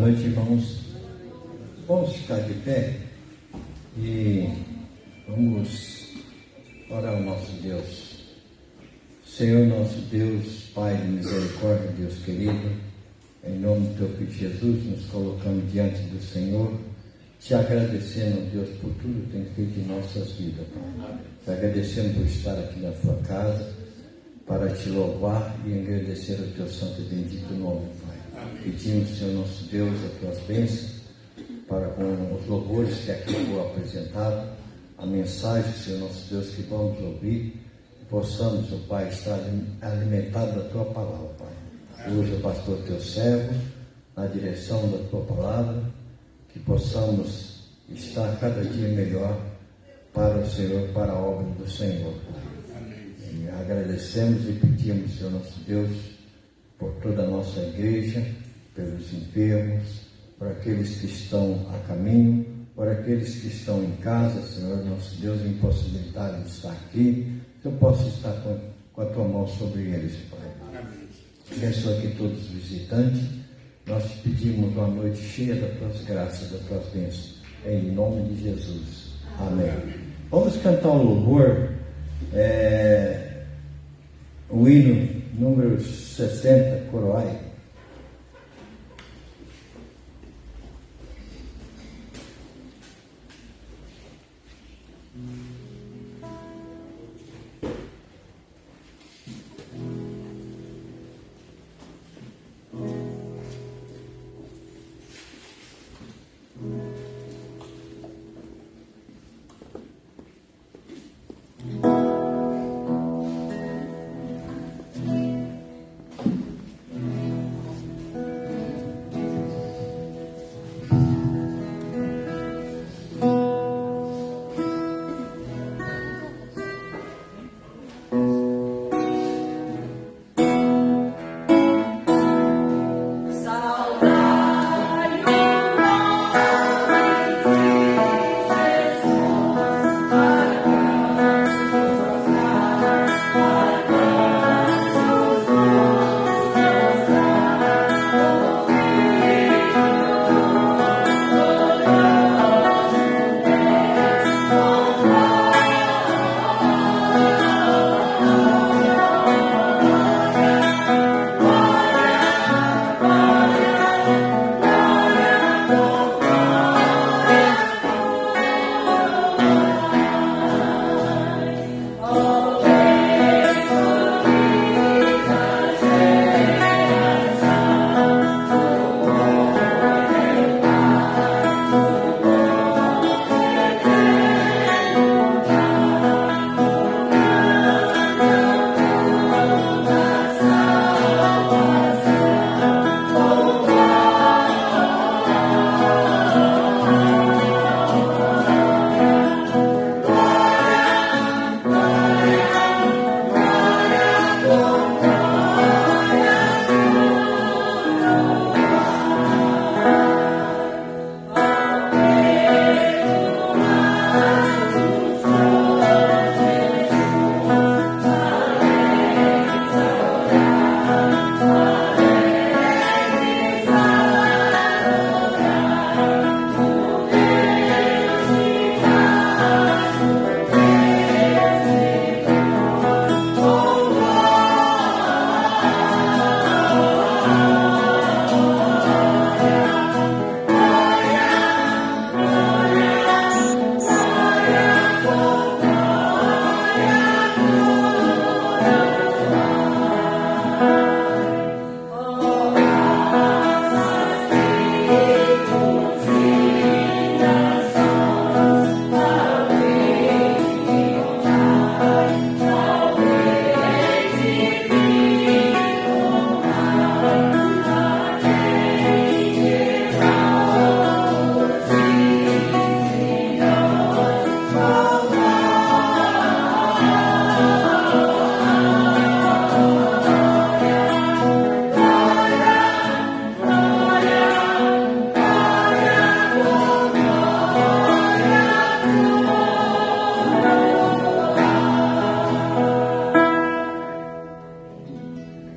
noite, irmãos. Vamos ficar de pé e vamos orar ao nosso Deus. Senhor, nosso Deus, Pai de misericórdia, Deus querido, em nome do Teu Filho Jesus, nos colocamos diante do Senhor, te agradecendo, Deus, por tudo que tem feito em nossas vidas, Pai. Te agradecendo por estar aqui na Tua casa, para te louvar e agradecer o Teu santo e bendito nome, Pai. Pedimos, Senhor nosso Deus, as Tuas bênçãos, para com os louvores que aqui foram apresentados, a mensagem, Senhor nosso Deus, que vamos ouvir, e possamos, ó Pai, estar alimentados da Tua palavra, Pai. Usa o pastor Teu servo, na direção da Tua palavra, que possamos estar cada dia melhor para o Senhor, para a obra do Senhor, Pai. E agradecemos e pedimos, Senhor nosso Deus, por toda a nossa igreja, pelos enfermos, por aqueles que estão a caminho, por aqueles que estão em casa, Senhor nosso Deus, impossibilitados de estar aqui, que eu possa estar com a Tua mão sobre eles, Pai. Abençoa aqui todos os visitantes. Nós te pedimos uma noite cheia das Tuas graças, das Tuas bênçãos, em nome de Jesus. Amém. Vamos cantar um louvor, o hino número 60, Coroai.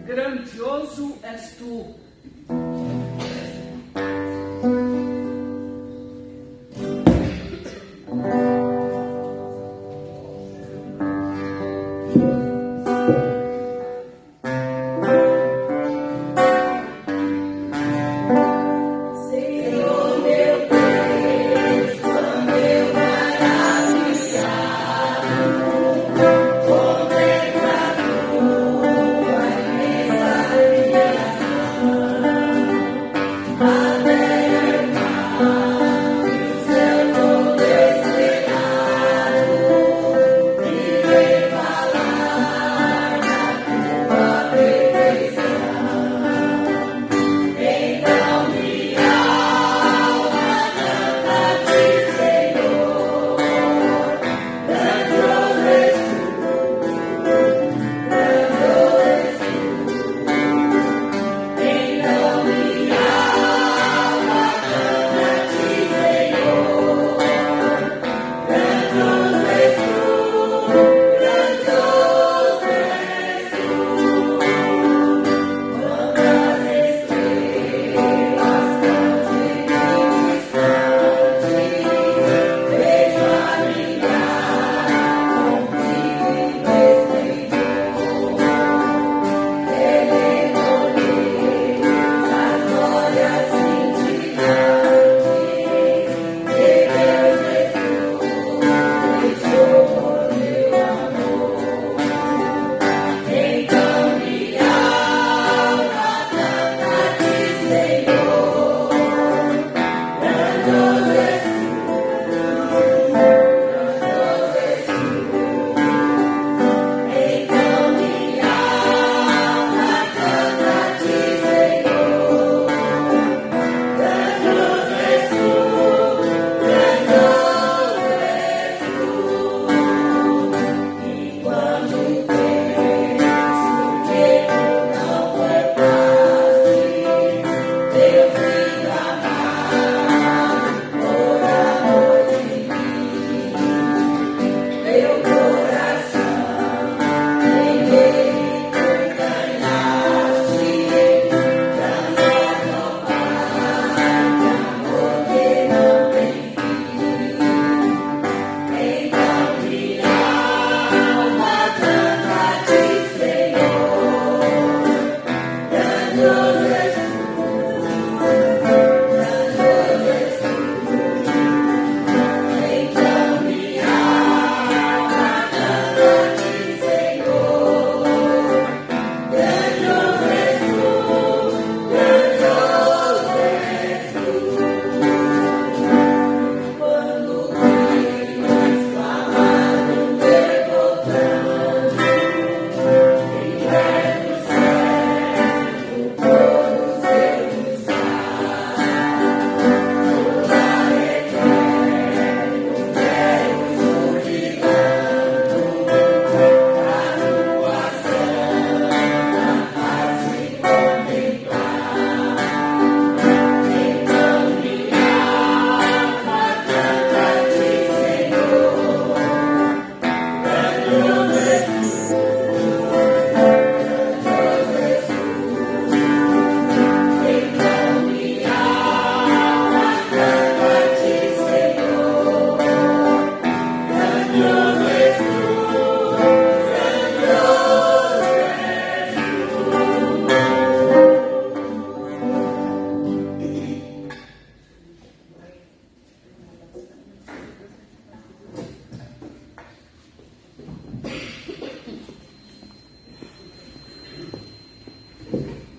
Grandioso és tu.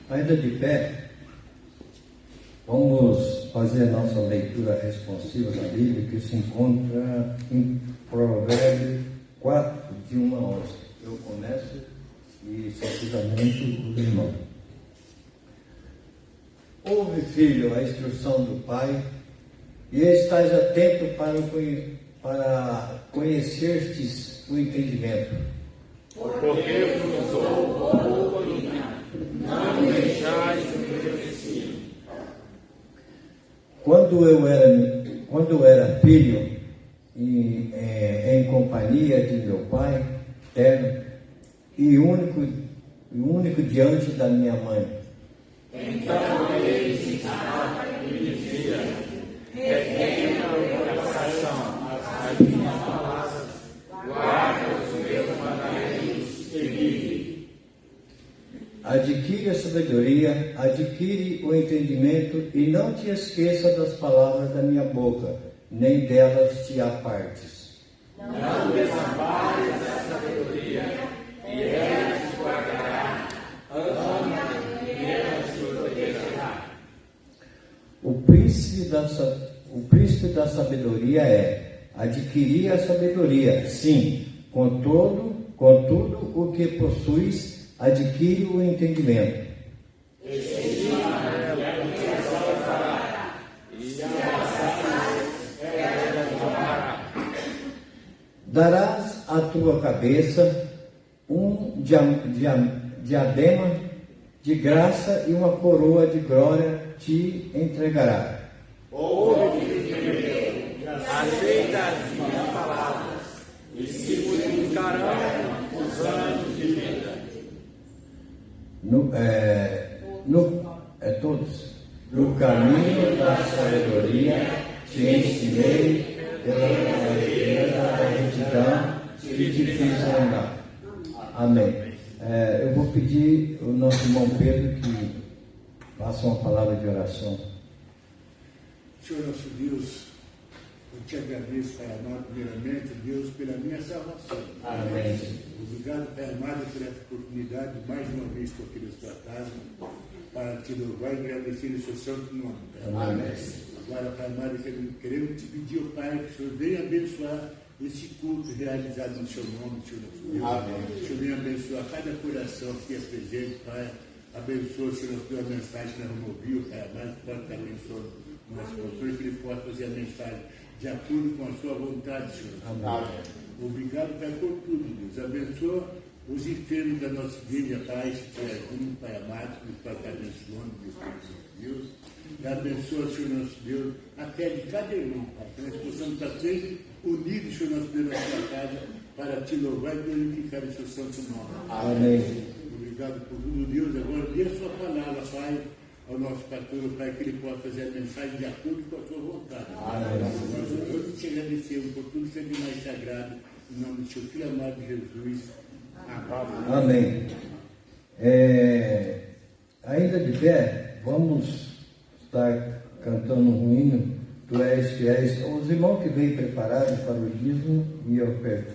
Ainda de pé, vamos fazer a nossa leitura responsiva da Bíblia, que se encontra em Provérbios 4, de 1 a 11. Eu começo e seguidamente os irmãos. Ouve, filho, a instrução do pai, e estás atento para conhecer-te o entendimento. Porque vos sou boa doutrina, não me deixais endurecer. Quando eu era filho, em companhia de meu pai, terno, e único diante da minha mãe. Então ele se ensinava e dizia: retenha o coração as minhas palavras, guarda os meus mandamentos e vive. Adquire a sabedoria, adquire o entendimento, e não te esqueça das palavras da minha boca, nem delas te apartes. Não desampares a sabedoria, e ela te guardará. Ama e ela te protegerá. O príncipe da sabedoria é adquirir a sabedoria. Sim, contudo, o que possuis, adquire o entendimento. Darás à tua cabeça um diadema de graça, e uma coroa de glória te entregará. Ouve, filho meu, aceita as minhas palavras, e se multiplicarão os anos de vida. Todos. No caminho da sabedoria te ensinei, pela verdadeira da retidão te fiz andar. Amém. Eu vou pedir o nosso irmão Pedro que faça uma palavra de oração. Senhor nosso Deus, eu te agradeço, Pai amado, primeiramente, Deus, pela minha salvação. Amém. Obrigado, Pai amado, por essa oportunidade, mais uma vez estou aqui na sua casa, para te louvar e agradecer o seu santo nome, Pai amado. Amém. Agora, Pai amado, queremos te pedir, ó Pai, que o Senhor venha abençoar esse culto realizado no seu nome, Senhor nosso Deus. Amém. O Senhor venha abençoar cada coração que é presente, Pai. Abençoa, Senhor, a tua mensagem que nós vamos ouvir, Pai amado, que pode estar abençoando o nosso pastor, que ele possa fazer a mensagem de acordo com a sua vontade, Senhor. Amém. Obrigado, Pai, por tudo, Deus. Abençoa os enfermos da nossa igreja, Pai, Pai amado, que nos pode estar abençoando, Deus. E abençoa, Senhor nosso Deus, até de cada irmão, Pai, que nós possamos estar sempre unidos, Senhor nosso Deus, na sua casa, para te louvar e glorificar o seu santo nome. Amém. Obrigado por tudo, Deus. Agora dê a sua palavra, Pai, ao nosso pastor, Pai, que ele possa fazer a mensagem de acordo com a sua vontade. Amém. Nós todos te agradecemos por tudo que é de mais sagrado, em nome do seu Filho amado Jesus. Amém. Amém. Ainda de pé, vamos estar cantando um hino, Tu és fiéis. Os irmãos que vêm preparados para o dízimo e a oferta.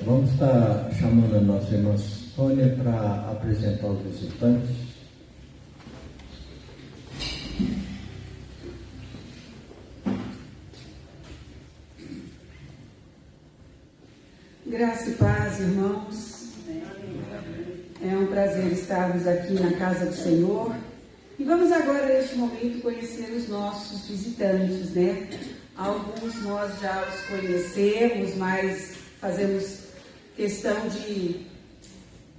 Vamos estar chamando a nossa irmã Sônia para apresentar os visitantes. Graça e paz, irmãos. É um prazer estarmos aqui na casa do Senhor. E vamos agora, neste momento, conhecer os nossos visitantes, né? Alguns nós já os conhecemos, mas fazemos questão de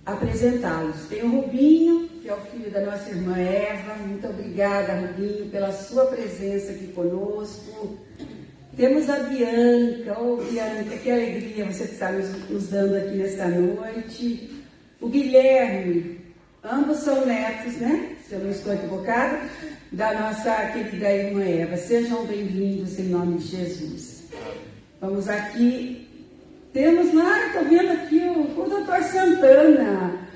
apresentá-los. Tem o Rubinho, que é o filho da nossa irmã Eva. Muito obrigada, Rubinho, pela sua presença aqui conosco. Temos a Bianca. Bianca, que alegria você estar nos dando aqui nesta noite. O Guilherme, ambos são netos, né? Se eu não estou equivocada, da nossa querida irmã Eva. Sejam bem-vindos em nome de Jesus. Vamos aqui. Temos lá, estou vendo aqui o doutor Santana,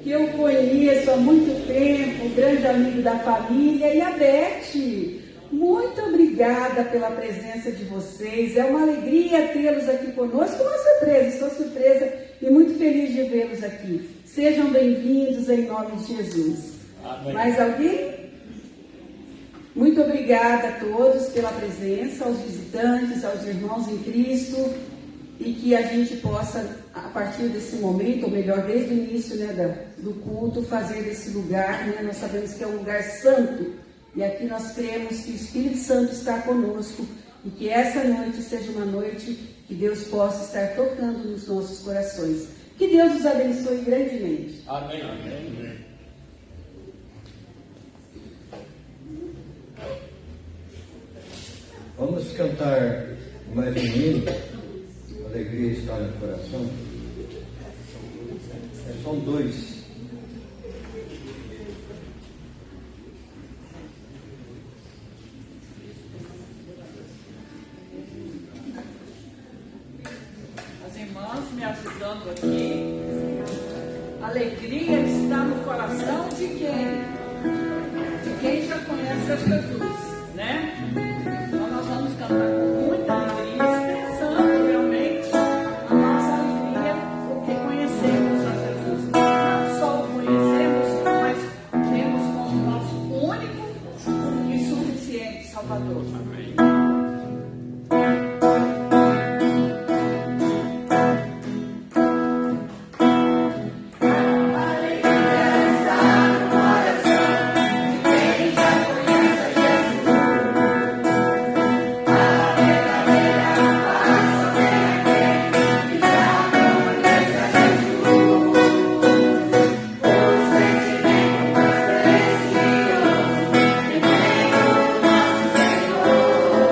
que eu conheço há muito tempo, um grande amigo da família, e a Beth. Muito obrigada pela presença de vocês. É uma alegria tê-los aqui conosco. Uma surpresa, estou surpresa e muito feliz de vê-los aqui. Sejam bem-vindos em nome de Jesus. Amém. Mais alguém? Muito obrigada a todos pela presença, aos visitantes, aos irmãos em Cristo, e que a gente possa, a partir desse momento, ou melhor, desde o início, né, do culto, fazer desse lugar, né, nós sabemos que é um lugar santo, e aqui nós cremos que o Espírito Santo está conosco, e que essa noite seja uma noite que Deus possa estar tocando nos nossos corações. Que Deus os abençoe grandemente. Amém. Amém. Vamos cantar mais um hino. Alegria está no coração. São dois. As irmãs me ajudando aqui. Alegria está no coração de quem? De quem já conhece a Jesus, né? Então nós vamos cantar com muita alegria, expressando realmente a nossa alegria, porque conhecemos a Jesus. Não só o conhecemos, mas temos como nosso único e suficiente Salvador. Amém. Senhor.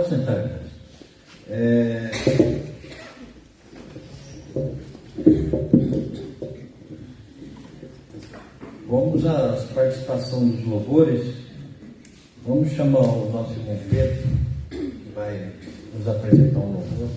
sentar, irmãos. Vamos às participações dos louvores. Vamos chamar o nosso irmão Pedro, que vai nos apresentar um louvor.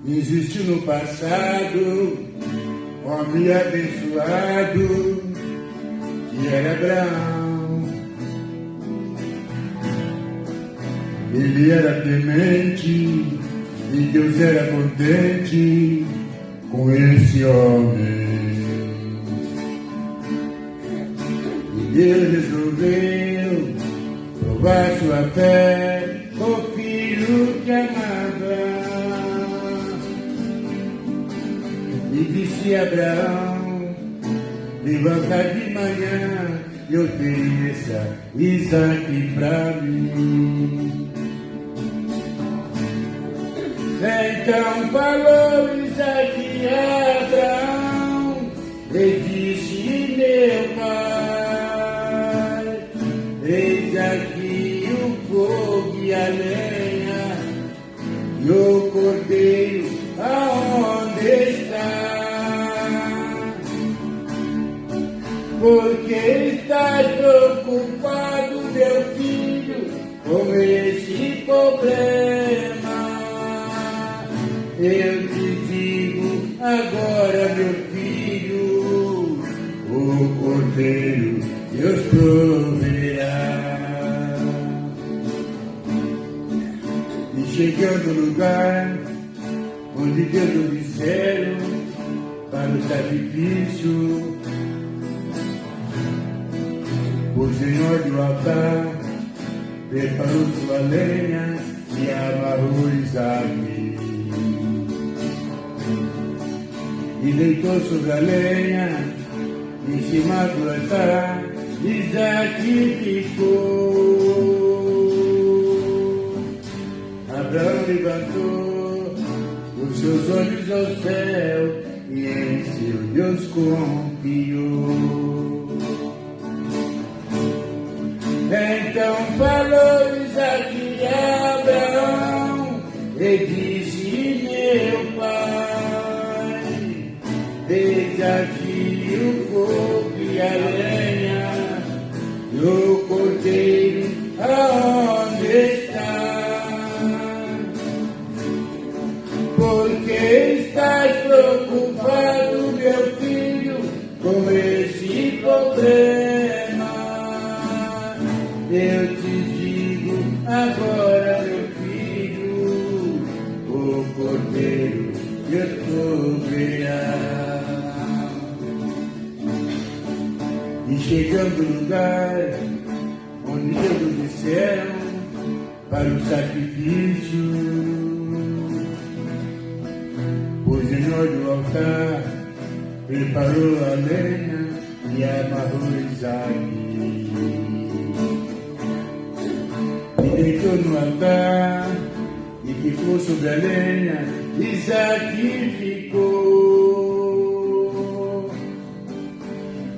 Existe no passado homem abençoado que era Abraão. Ele era temente e Deus era contente com esse homem. E Deus resolveu provar sua fé com o filho que amava. E disse a Abraão: levanta de manhã e ofereça Isaque para mim. Então falou Isaque a Abraão e disse: meu pai, eis aqui o fogo e a lenha e o cordeiro aonde está? Porque estás preocupado, meu filho, com esse problema? Eu te digo agora, meu filho, o cordeiro Deus proverá. E chegando no lugar onde Deus o disseram para o sacrifício, o Senhor do altar preparou sua lenha e amarrou Isaque. E deitou sobre a lenha, em cima do altar, Isaque ficou. Abraão levantou os seus olhos ao céu e em seu Deus confiou. Então falou Isaque a Abraão e disse: meu pai, eis aqui o fogo e a lenha e o cordeiro aonde está? Porque estás preocupado, meu filho, com esse problema? Eu te digo agora, meu filho, o cordeiro Deus proverá. E chegando no lugar onde Deus disseram para o sacrifício, o Senhor do altar preparou a lenha e amarrou Isaque. E deitou no altar e ficou sobre a lenha, Isaque ficou.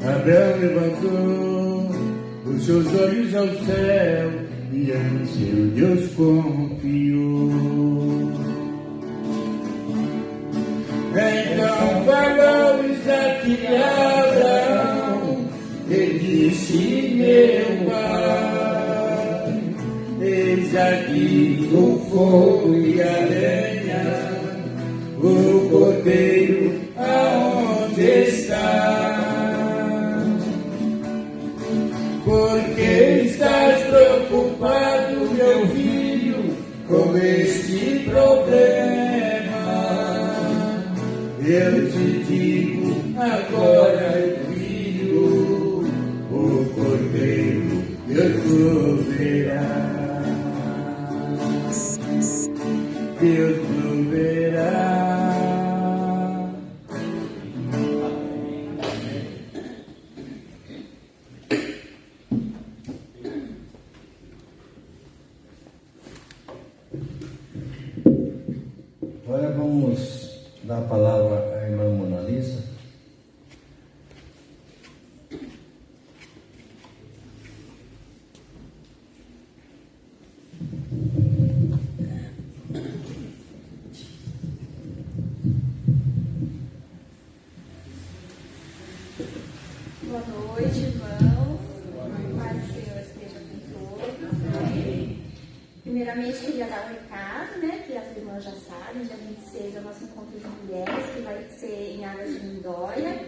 Abraão levantou os seus olhos ao céu e em seu Deus confiou. Então falou Isaque a Abraão, ele disse: meu pai, eis aqui o fogo e a lenha, o cordeiro aonde está? Porque estás preocupado, meu filho, com este problema? Eu te digo agora, filho, o cordeiro Deus proverá. Deus proverá. Agora vamos dar a palavra à irmã Mona Lisa. Boa noite, irmãos. A paz do Senhor esteja com todos. Amém. Primeiramente, queria dar um recado, né, que as irmãs já sabem. Dia 26 é o nosso encontro de mulheres, que vai ser em Águas de Lindóia.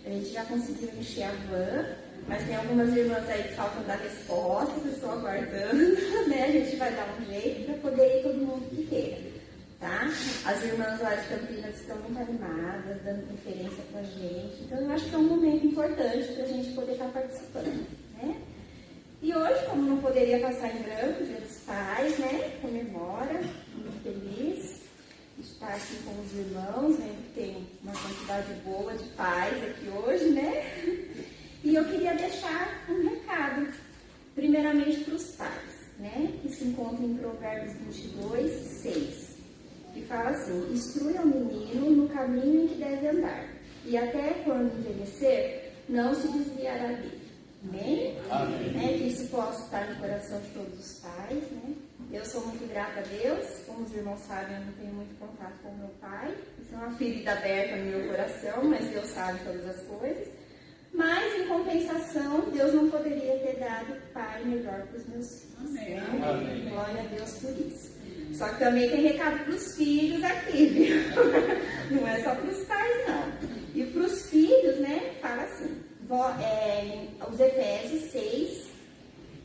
A gente já conseguiu encher a van, mas tem algumas irmãs aí que faltam dar resposta, que eu estou aguardando, né? A gente vai dar um jeito para poder ir todo mundo que queira. Tá? As irmãs lá de Campinas estão muito animadas, dando conferência pra gente. Então, eu acho que é um momento importante para a gente poder estar participando, né? E hoje, como não poderia passar em branco, Dia dos Pais, né? Comemora, muito feliz de estar aqui com os irmãos, né? Tem uma quantidade boa de pais aqui hoje, né? E eu queria deixar um recado, primeiramente para os pais, né? Que se encontra em Provérbios 22, 6. Que fala assim: instrua o menino no caminho em que deve andar, e até quando envelhecer, não se desviará dele. Amém? Amém. Né? Que isso possa estar no coração de todos os pais, né? Eu sou muito grata a Deus, como os irmãos sabem, eu não tenho muito contato com meu pai, isso é uma ferida aberta no meu coração, mas Deus sabe todas as coisas. Mas, em compensação, Deus não poderia ter dado pai melhor para os meus filhos. Amém. Né? Amém. Glória a Deus por isso. Só que também tem recado para os filhos aqui, viu? Não é só para os pais, não. E para os filhos, né, fala assim, os Efésios 6,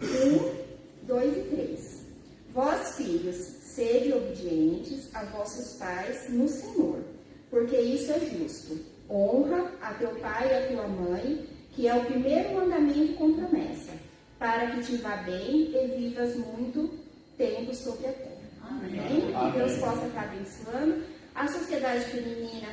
1, 2 e 3. Vós, filhos, sede obedientes a vossos pais no Senhor, porque isso é justo. Honra a teu pai e a tua mãe, que é o primeiro mandamento com promessa, para que te vá bem e vivas muito tempo sobre a terra. Amém? Que Deus possa estar abençoando. A Sociedade Feminina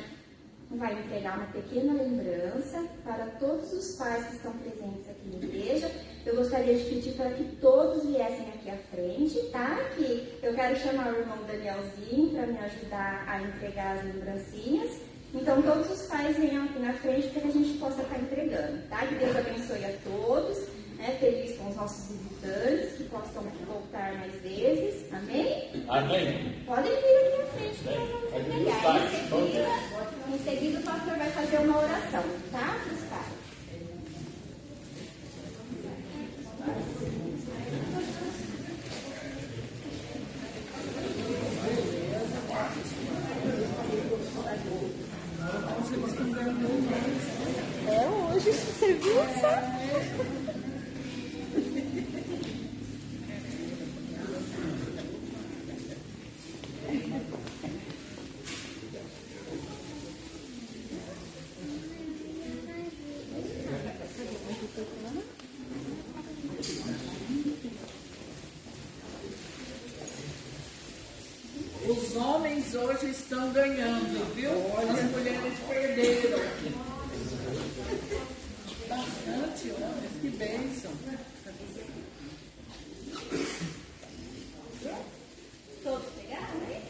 vai entregar uma pequena lembrança para todos os pais que estão presentes aqui na igreja. Eu gostaria de pedir para que todos viessem aqui à frente, tá? Que eu quero chamar o irmão Danielzinho para me ajudar a entregar as lembrancinhas. Então, todos os pais venham aqui na frente para que a gente possa estar entregando, tá? Que Deus abençoe a todos, né? Feliz com os nossos visitantes, que possam voltar mais vezes. Amém? Amém. Podem vir aqui à frente que nós vamos entregar. Em seguida, o pastor vai fazer uma oração, tá? Para os pais. É hoje, você viu só? Os homens hoje estão ganhando, viu? As mulheres perderam. Bastante homens, que bênção. Todos pegaram, né?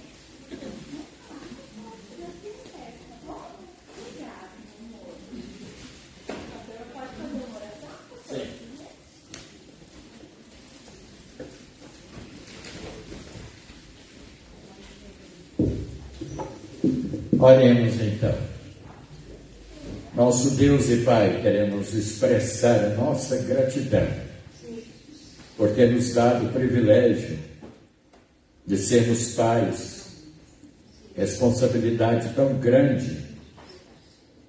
Pode fazer uma oração? Sim. Oremos então. Nosso Deus e Pai, queremos expressar a nossa gratidão por ter nos dado o privilégio de sermos pais, responsabilidade tão grande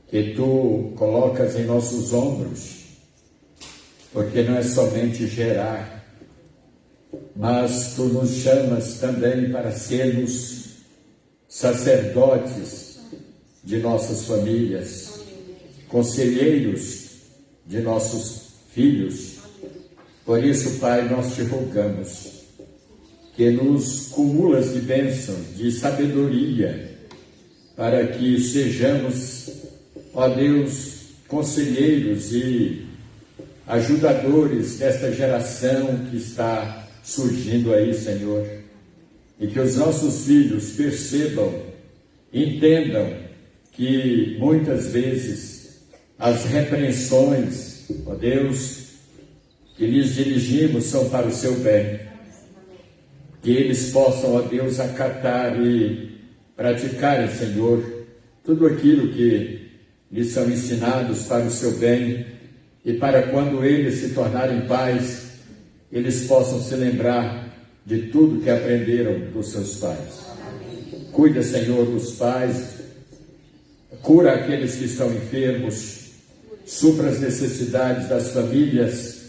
que Tu colocas em nossos ombros, porque não é somente gerar, mas Tu nos chamas também para sermos sacerdotes de nossas famílias, conselheiros de nossos filhos. Por isso, Pai, nós te rogamos que nos cumulas de bênçãos, de sabedoria, para que sejamos, ó Deus, conselheiros e ajudadores desta geração que está surgindo aí, Senhor. E que os nossos filhos percebam, entendam que muitas vezes as repreensões, ó Deus, que lhes dirigimos são para o seu bem. Que eles possam, ó Deus, acatar e praticarem, Senhor, tudo aquilo que lhes são ensinados para o seu bem, e para quando eles se tornarem pais, eles possam se lembrar de tudo que aprenderam dos seus pais. Cuida, Senhor, dos pais, cura aqueles que estão enfermos, supra as necessidades das famílias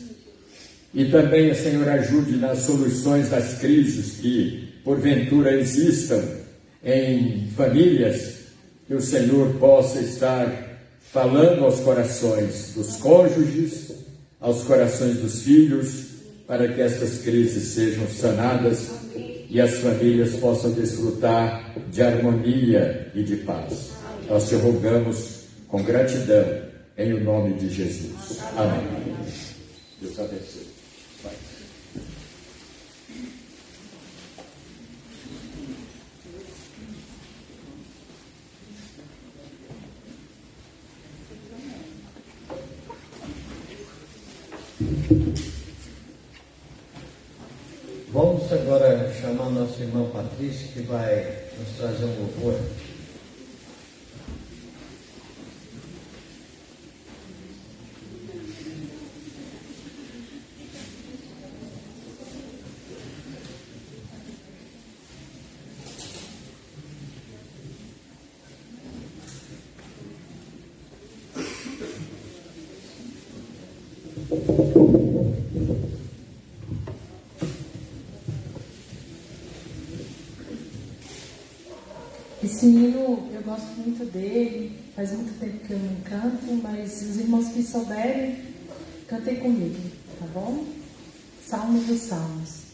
e também, Senhor, ajude nas soluções das crises que porventura existam em famílias, que o Senhor possa estar falando aos corações dos cônjuges, aos corações dos filhos, para que estas crises sejam sanadas e as famílias possam desfrutar de harmonia e de paz. Nós te rogamos com gratidão, em o nome de Jesus. Amém. Deus abençoe. Vai. Vamos agora chamar nosso irmão Patrício, que vai nos trazer um louvor. Esse hino, eu gosto muito dele, faz muito tempo que eu não canto, mas os irmãos que souberem, cantem comigo, tá bom? Salmo dos Salmos.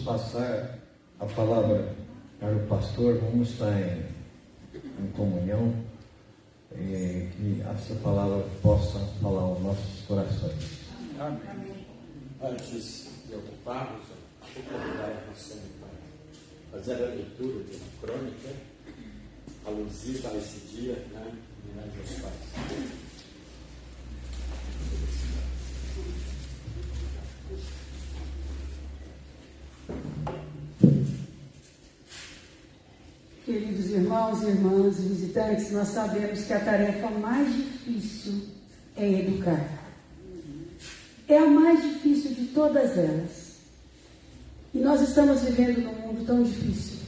Passar a palavra para o pastor, vamos estar em comunhão e que essa palavra possa falar aos nossos corações. Amém. Antes de ocuparmos, vou convidar a nossa para fazer a leitura de uma crônica alusiva a esse dia, né, em homenagem aos pais. Queridos irmãos e irmãs e visitantes, nós sabemos que a tarefa mais difícil é educar. É a mais difícil de todas elas. E nós estamos vivendo num mundo tão difícil,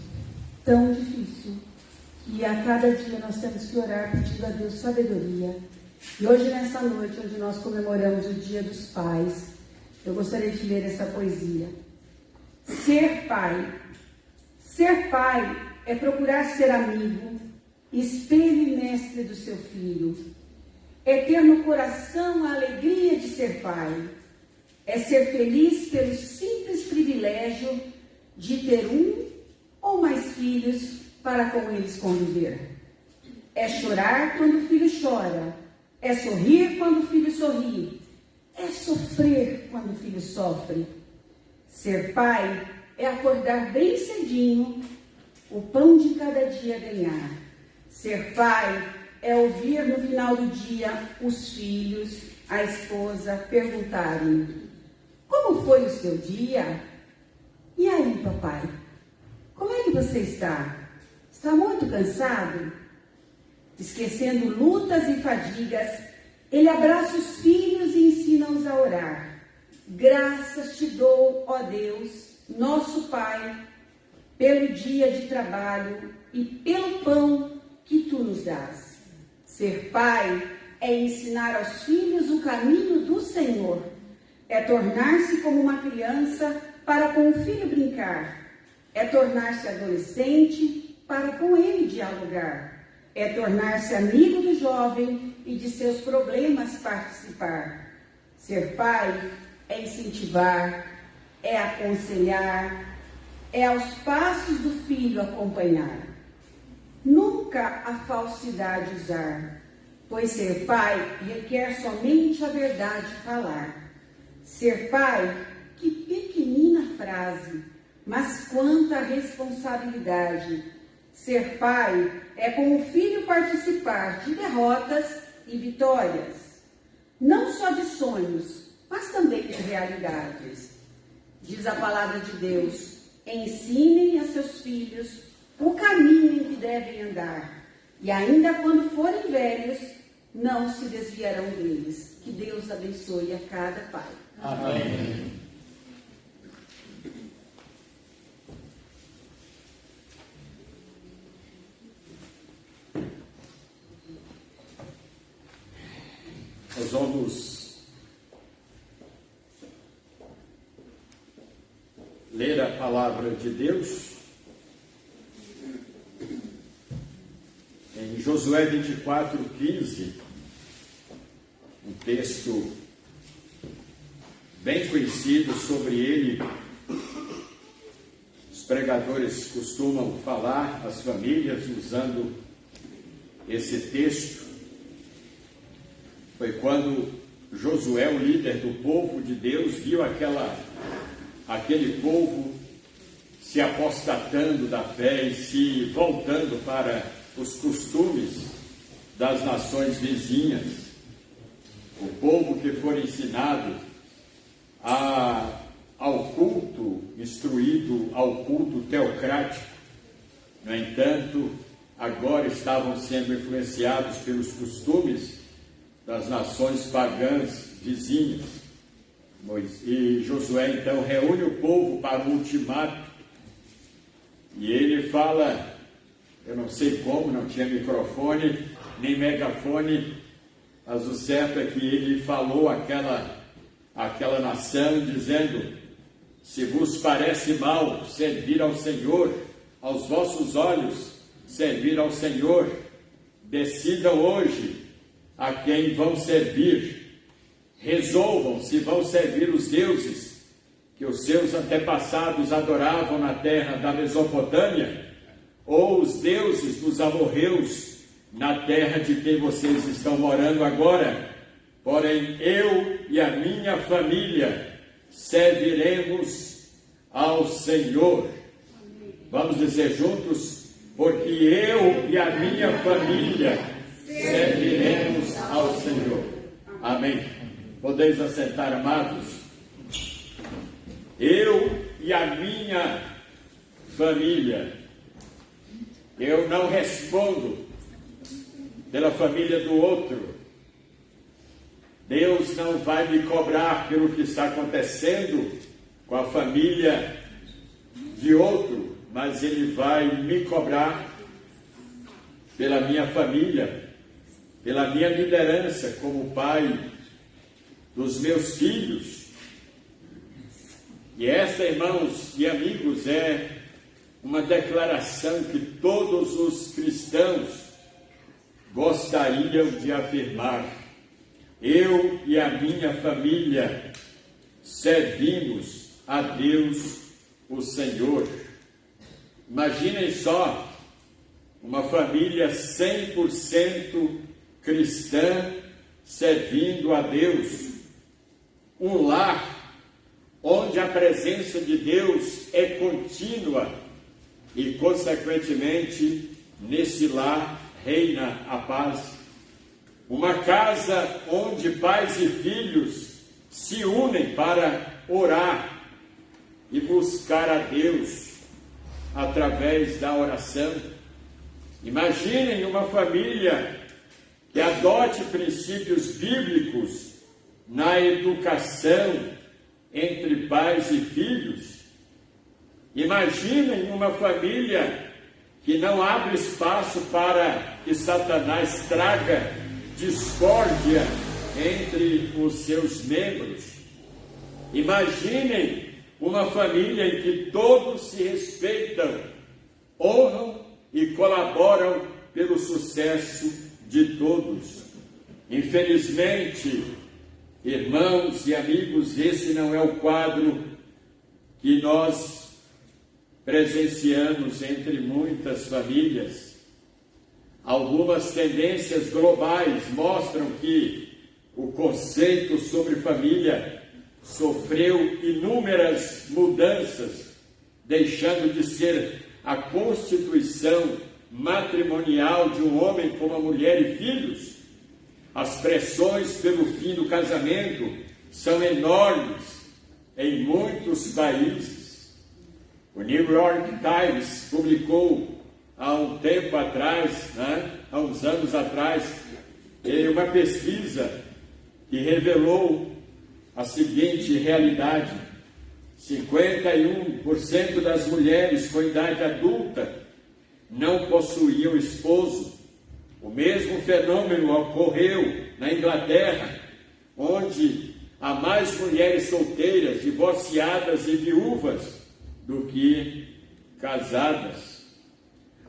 que a cada dia nós temos que orar pedindo a Deus sabedoria. E hoje, nessa noite, onde nós comemoramos o Dia dos Pais, eu gostaria de ler essa poesia. Ser pai. Ser pai é procurar ser amigo, espelho e mestre do seu filho. É ter no coração a alegria de ser pai. É ser feliz pelo simples privilégio de ter um ou mais filhos para com eles conviver. É chorar quando o filho chora. É sorrir quando o filho sorri. É sofrer quando o filho sofre. Ser pai é acordar bem cedinho, o pão de cada dia ganhar. Ser pai é ouvir no final do dia os filhos, a esposa perguntarem: como foi o seu dia? E aí, papai? Como é que você está? Está muito cansado? Esquecendo lutas e fadigas, ele abraça os filhos e ensina-os a orar. Graças te dou, ó Deus, nosso Pai, pelo dia de trabalho e pelo pão que tu nos dás. Ser pai é ensinar aos filhos o caminho do Senhor. É tornar-se como uma criança para com o filho brincar. É tornar-se adolescente para com ele dialogar. É tornar-se amigo do jovem e de seus problemas participar. Ser pai é incentivar, é aconselhar, é aos passos do filho acompanhar. Nunca a falsidade usar, pois ser pai requer somente a verdade falar. Ser pai, que pequenina frase, mas quanta responsabilidade. Ser pai é com o filho participar de derrotas e vitórias, não só de sonhos, mas também de realidades. Diz a palavra de Deus: ensinem a seus filhos o caminho em que devem andar, e ainda quando forem velhos, não se desviarão deles. Que Deus abençoe a cada pai. Amém. Nós vamos ler a palavra de Deus em Josué 24:15, um texto bem conhecido. Sobre ele os pregadores costumam falar às famílias usando esse texto. Foi quando Josué, o líder do povo de Deus, viu aquele povo se apostatando da fé e se voltando para os costumes das nações vizinhas. O povo que foi ensinado ao culto, instruído ao culto teocrático, no entanto, agora estavam sendo influenciados pelos costumes das nações pagãs vizinhas. E Josué então reúne o povo para um ultimato, e ele fala, eu não sei como, não tinha microfone nem megafone, mas o certo é que ele falou àquela nação, dizendo: se vos parece mal servir ao Senhor, aos vossos olhos servir ao Senhor, decidam hoje a quem vão servir. Resolvam se vão servir os deuses que os seus antepassados adoravam na terra da Mesopotâmia, ou os deuses dos amorreus na terra de quem vocês estão morando agora. Porém, eu e a minha família serviremos ao Senhor. Vamos dizer juntos: porque eu e a minha família serviremos ao Senhor. Amém. Podeis assentar, amados. Eu e a minha família. Eu não respondo pela família do outro. Deus não vai me cobrar pelo que está acontecendo com a família de outro, mas Ele vai me cobrar pela minha família, pela minha liderança como pai dos meus filhos. E esta, irmãos e amigos, é uma declaração que todos os cristãos gostariam de afirmar. Eu e a minha família servimos a Deus, o Senhor. Imaginem só, uma família 100% cristã servindo a Deus. Um lar onde a presença de Deus é contínua e, consequentemente, nesse lar reina a paz. Uma casa onde pais e filhos se unem para orar e buscar a Deus através da oração. Imaginem uma família que adote princípios bíblicos na educação entre pais e filhos. Imaginem uma família que não abre espaço para que Satanás traga discórdia entre os seus membros. Imaginem uma família em que todos se respeitam, honram e colaboram pelo sucesso de todos. Infelizmente, irmãos e amigos, esse não é o quadro que nós presenciamos entre muitas famílias. Algumas tendências globais mostram que o conceito sobre família sofreu inúmeras mudanças, deixando de ser a constituição matrimonial de um homem com uma mulher e filhos. As pressões pelo fim do casamento são enormes em muitos países. O New York Times publicou há um tempo atrás, há uns anos atrás, uma pesquisa que revelou a seguinte realidade: 51% das mulheres com idade adulta não possuíam esposo. O mesmo fenômeno ocorreu na Inglaterra, onde há mais mulheres solteiras, divorciadas e viúvas do que casadas.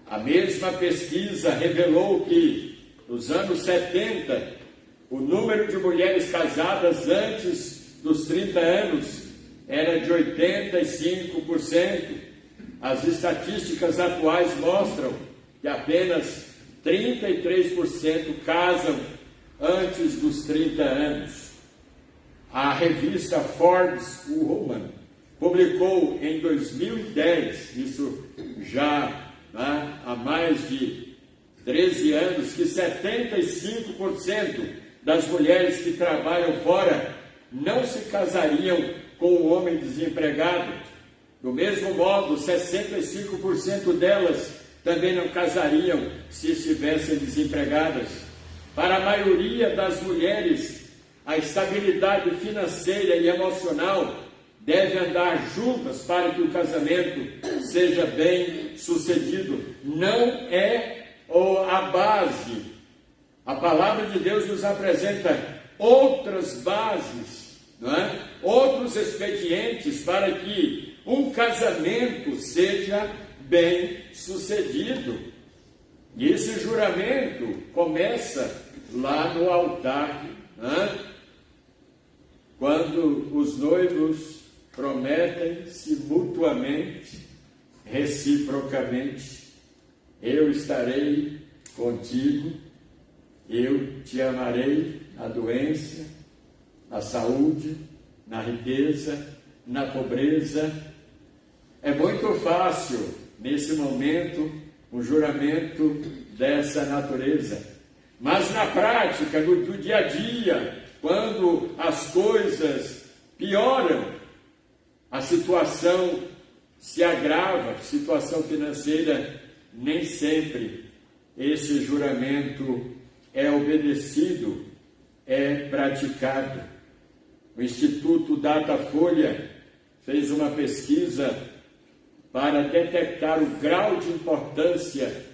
A mesma pesquisa revelou que, nos anos 70, o número de mulheres casadas antes dos 30 anos era de 85%. As estatísticas atuais mostram que apenas 33% casam antes dos 30 anos. A revista Forbes Woman publicou em 2010, isso já há mais de 13 anos, que 75% das mulheres que trabalham fora não se casariam com um homem desempregado. Do mesmo modo, 65% delas também não casariam se estivessem desempregadas. Para a maioria das mulheres, a estabilidade financeira e emocional deve andar juntas para que o casamento seja bem sucedido. Não é a base. A palavra de Deus nos apresenta outras bases, não é? Outros expedientes para que um casamento seja bem sucedido. E esse juramento começa lá no altar, não é? Quando os noivos prometem-se mutuamente, reciprocamente: eu estarei contigo, eu te amarei na doença, na saúde, na riqueza, na pobreza. É muito fácil, nesse momento, um juramento dessa natureza. Mas na prática, do dia a dia, quando as coisas pioram, a situação se agrava, a situação financeira, nem sempre esse juramento é obedecido, é praticado. O Instituto Datafolha fez uma pesquisa para detectar o grau de importância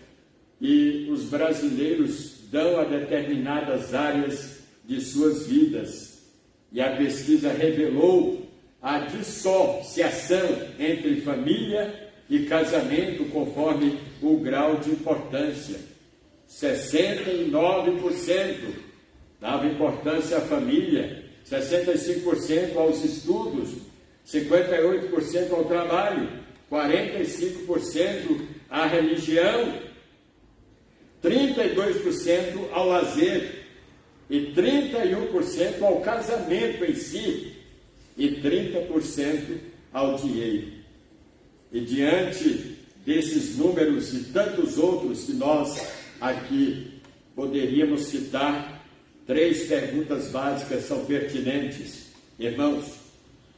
que os brasileiros dão a determinadas áreas de suas vidas. E a pesquisa revelou a dissociação entre família e casamento conforme o grau de importância. 69% dava importância à família, 65% aos estudos, 58% ao trabalho, 45% à religião, 32% ao lazer e 31% ao casamento em si e 30% ao dinheiro. E diante desses números e tantos outros que nós aqui poderíamos citar, 3 perguntas básicas são pertinentes, irmãos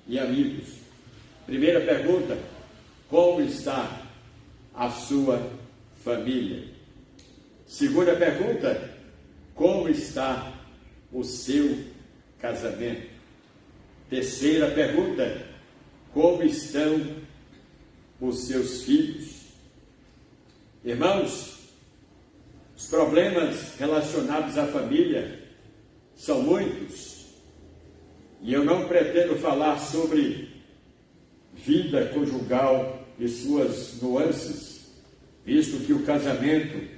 e amigos. Primeira pergunta: como está a sua família? Segunda pergunta: como está o seu casamento? Terceira pergunta: como estão os seus filhos? Irmãos, os problemas relacionados à família são muitos, e eu não pretendo falar sobre vida conjugal e suas nuances, visto que o casamento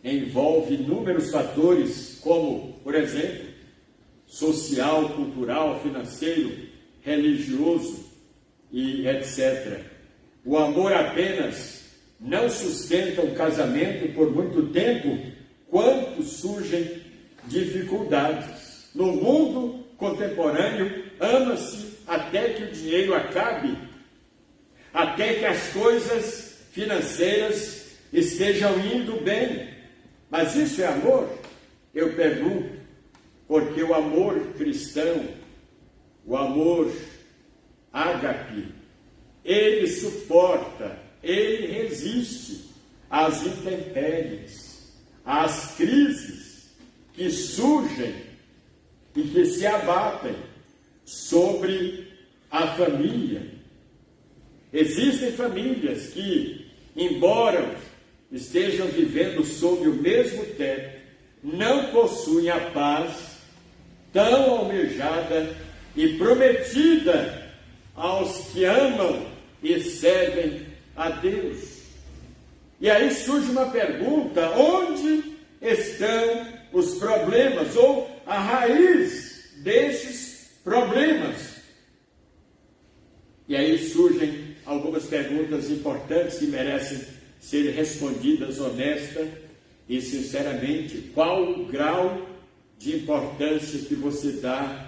envolve inúmeros fatores, como, por exemplo, social, cultural, financeiro, religioso e etc. O amor apenas não sustenta um casamento por muito tempo, quanto surgem dificuldades. No mundo contemporâneo, ama-se até que o dinheiro acabe, até que as coisas financeiras estejam indo bem. Mas isso é amor? Eu pergunto, porque o amor cristão, o amor ágape, ele suporta, ele resiste às intempéries, às crises que surgem e que se abatem sobre a família. Existem famílias que, embora estejam vivendo sob o mesmo teto, não possuem a paz tão almejada e prometida aos que amam e servem a Deus. E aí surge uma pergunta: onde estão os problemas, ou a raiz desses problemas? E aí surgem algumas perguntas importantes que merecem ser respondidas honesta e sinceramente. Qual o grau de importância que você dá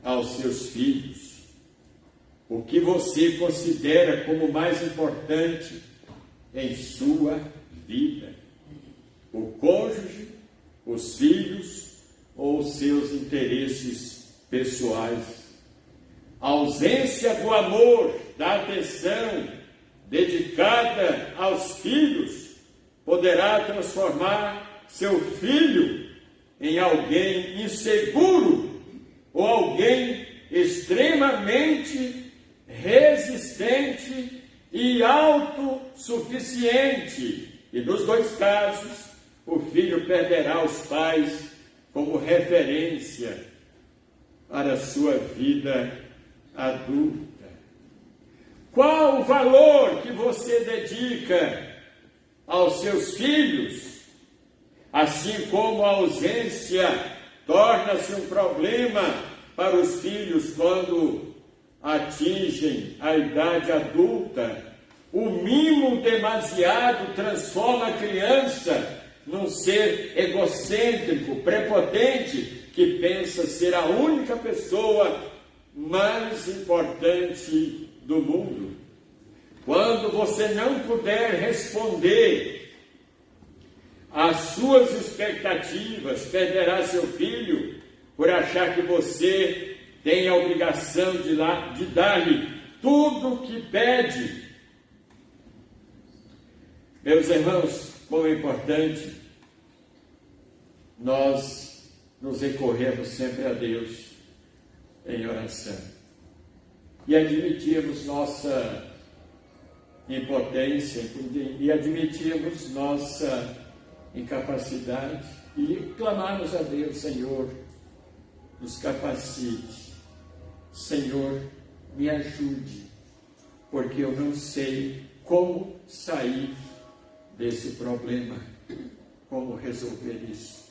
aos seus filhos? O que você considera como mais importante em sua vida? O cônjuge, os filhos ou os seus interesses pessoais? A ausência do amor, da atenção dedicada aos filhos poderá transformar seu filho em alguém inseguro ou alguém extremamente resistente e autossuficiente. E nos dois casos, o filho perderá os pais como referência para a sua vida adulta. Qual o valor que você dedica aos seus filhos? Assim como a ausência torna-se um problema para os filhos quando atingem a idade adulta, o mimo demasiado transforma a criança num ser egocêntrico, prepotente, que pensa ser a única pessoa mais importante do mundo. Quando você não puder responder às suas expectativas, perderá seu filho por achar que você tem a obrigação de dar-lhe tudo o que pede. Meus irmãos, como é importante nós nos recorrermos sempre a Deus em oração e admitirmos nossa impotência e admitirmos nossa incapacidade e clamarmos a Deus: Senhor, nos capacite, Senhor, me ajude, porque eu não sei como sair desse problema, como resolver isso.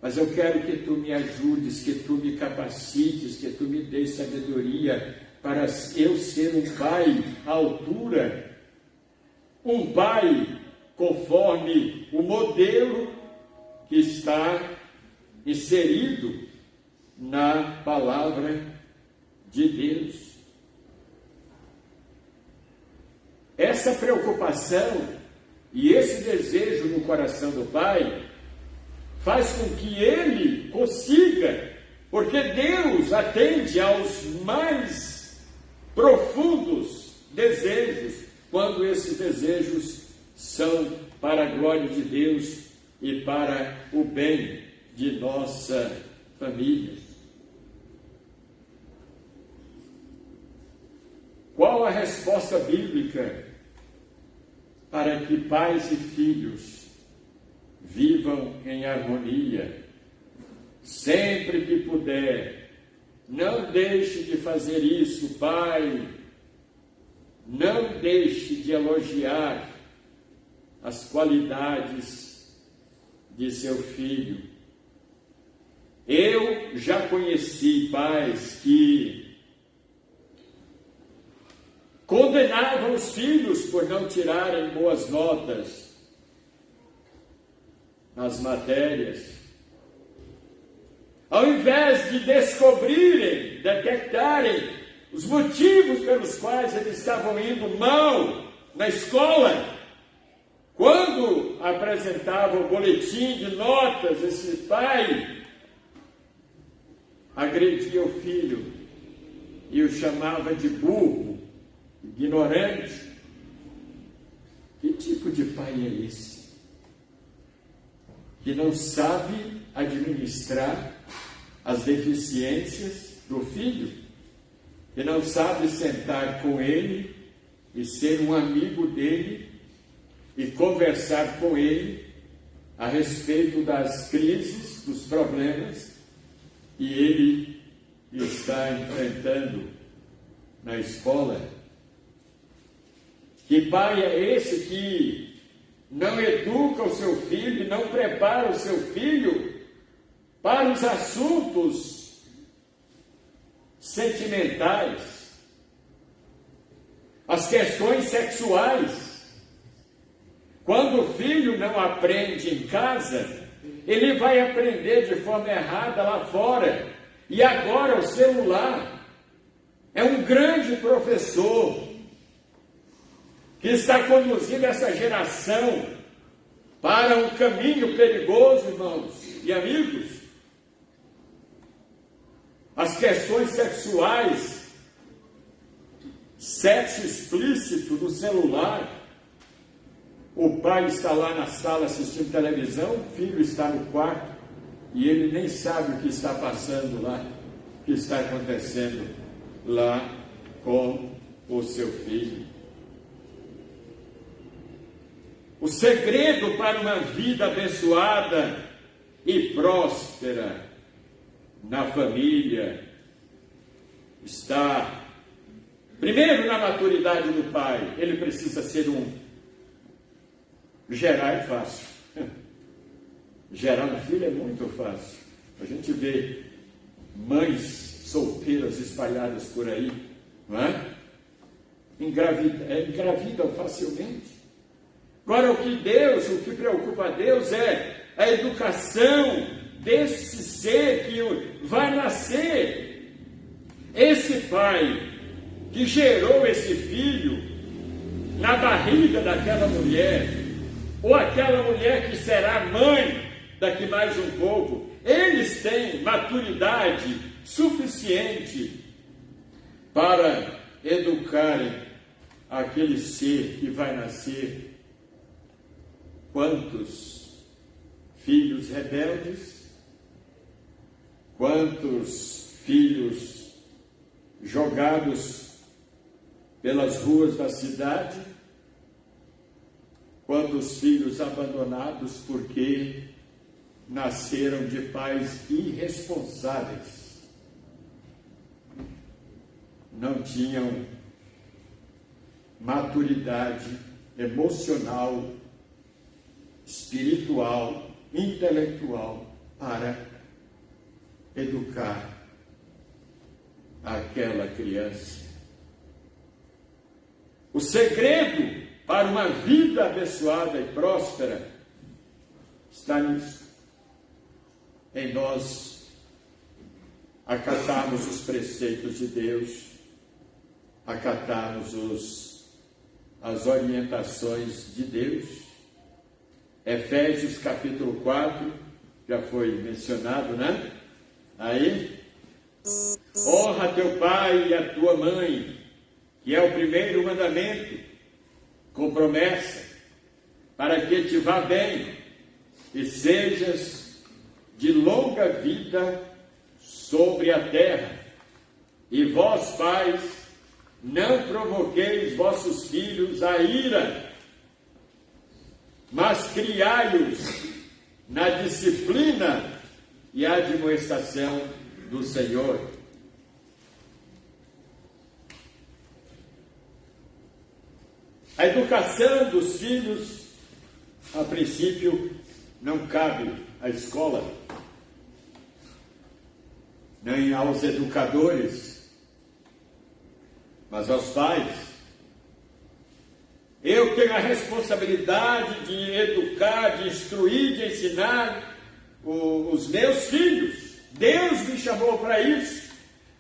Mas eu quero que Tu me ajudes, que Tu me capacites, que Tu me dês sabedoria para eu ser um pai à altura, um pai conforme o modelo que está inserido na palavra de Deus. Essa preocupação e esse desejo no coração do pai faz com que ele consiga, porque Deus atende aos mais profundos desejos, quando esses desejos são para a glória de Deus e para o bem de nossa família. Qual a resposta bíblica para que pais e filhos vivam em harmonia? Sempre que puder, não deixe de fazer isso, pai. Não deixe de elogiar as qualidades de seu filho. Eu já conheci pais que condenavam os filhos por não tirarem boas notas nas matérias. Ao invés de descobrirem, detectarem os motivos pelos quais eles estavam indo mal na escola, quando apresentava o boletim de notas, esse pai agredia o filho e o chamava de burro, ignorante. Que tipo de pai é esse? Que não sabe administrar as deficiências do filho? que não sabe sentar com ele e ser um amigo dele e conversar com ele a respeito das crises, dos problemas que ele está enfrentando na escola. Que pai é esse que não educa o seu filho, não prepara o seu filho para os assuntos sentimentais, as questões sexuais? Quando o filho não aprende em casa, ele vai aprender de forma errada lá fora. E agora o celular é um grande professor que está conduzindo essa geração para um caminho perigoso, irmãos e amigos. As questões sexuais, sexo explícito no celular. O pai está lá na sala assistindo televisão, o filho está no quarto e ele nem sabe o que está passando lá, o que está acontecendo lá com o seu filho. O segredo para uma vida abençoada e próspera na família está, primeiro, na maturidade do pai. Ele precisa ser gerar é fácil. Gerar um filho é muito fácil. A gente vê mães solteiras espalhadas por aí, não é? Engravidam facilmente. Agora, o que preocupa a Deus é a educação desse ser que vai nascer. Esse pai que gerou esse filho na barriga daquela mulher, ou aquela mulher que será mãe daqui mais um pouco, eles têm maturidade suficiente para educarem aquele ser que vai nascer. Quantos filhos rebeldes, quantos filhos jogados pelas ruas da cidade, quantos filhos abandonados porque nasceram de pais irresponsáveis, não tinham maturidade emocional, espiritual, intelectual para educar aquela criança. O segredo para uma vida abençoada e próspera está nisso, em nós acatarmos os preceitos de Deus, acatarmos as orientações de Deus. Efésios capítulo 4, já foi mencionado, né? Aí, honra teu pai e a tua mãe, que é o primeiro mandamento, com promessa, para que te vá bem e sejas de longa vida sobre a terra. E vós, pais, não provoqueis vossos filhos a ira, mas criai-os na disciplina e admoestação do Senhor. A educação dos filhos, a princípio, não cabe à escola, nem aos educadores, mas aos pais. Eu tenho a responsabilidade de educar, de instruir, de ensinar os meus filhos. Deus me chamou para isso.